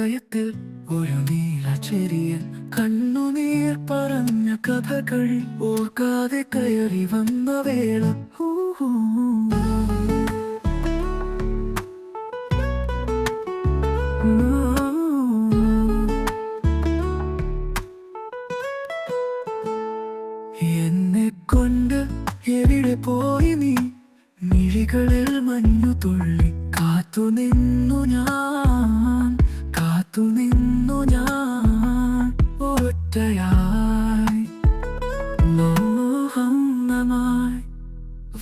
ഹൃദയത്തിൽ ഒരു നീലച്ചെരിയൻ കണ്ണുനീർ പറഞ്ഞ കഥകൾ ഓർക്കാതെ കയറി വന്ന വേള എന്നെ കൊണ്ട് എവിടെ പോയി നീ? മിഴികളിൽ മഞ്ഞു തുള്ളി കാത്തുനിന്നു ഞാൻ, കാത്തുനിന്നു ഞാൻ ഒറ്റയായി മോഹമായി.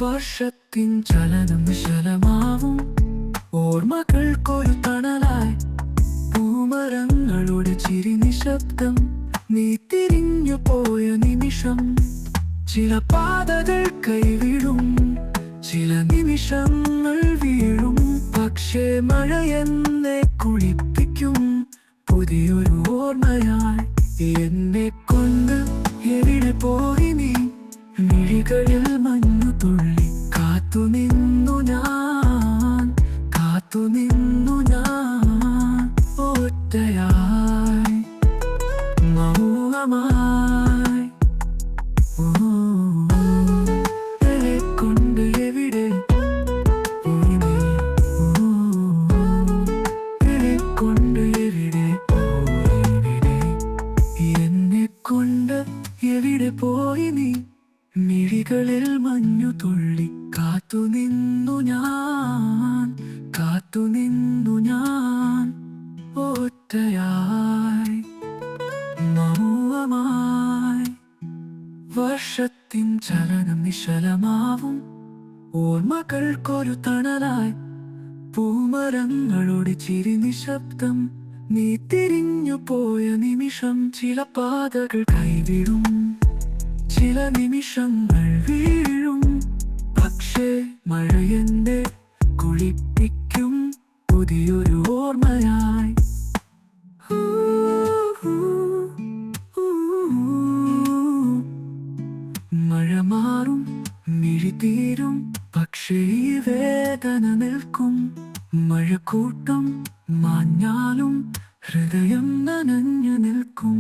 വർഷത്തിൻ ചലനം വിശലമാവും ഓർമ്മകൾക്കൊരു തണലായി. പൂമരങ്ങളുടെ ചിരി നിശബ്ദം, നീ തിരിഞ്ഞു പോയ നിമിഷം. ചില പാതകൾ കൈവിടും, ചില നിമിഷങ്ങൾ വീഴും. പക്ഷേ മഴ എന്നെ കുളിപ്പിക്കും പുതിയൊരു ഓർമ്മയായി. എന്നെ കൊണ്ട് എവിടെ പോയി നീ? മിഴികളിൽ മഞ്ഞു തുള്ളി കാത്തുനിന്നു ഞാൻ, കാത്തുനിന്നു ഞാൻ ഒറ്റയായി മൗനമായി. കൊണ്ട് എവിടെ പോയി നീ? കൊണ്ട് എവിടെ പോയി? എന്നെ കൊണ്ട് എവിടെ പോയി നീ? മിഴികളിൽ മഞ്ഞു തുള്ളി കാത്തുനിന്നു ഞാൻ, കാത്തുനിന്നു ഞാൻ ഒറ്റയായി മൗനമായി. വർഷത്തിൻ ചലനം നിശ്ചലമാവും ഓർമ്മകൾക്കൊരു തണലായി. പൂമരങ്ങളുടെ ചിരി നിശബ്ദം, നീ തിരിഞ്ഞു പോയ നിമിഷം. ചില പാതകൾ കൈവിടും, ചില നിമിഷങ്ങൾ വീഴും. പക്ഷേ മഴ എന്നെ കുളിപ്പിക്കും പുതിയൊരു ഓർമ്മയായി. മഴ മാറും, മിഴി തീരും, പക്ഷേ ഈ വേദന നിൽക്കും. മഴക്കൂട്ടം മാഞ്ഞാലും ഹൃദയം നനഞ്ഞു നിൽക്കും.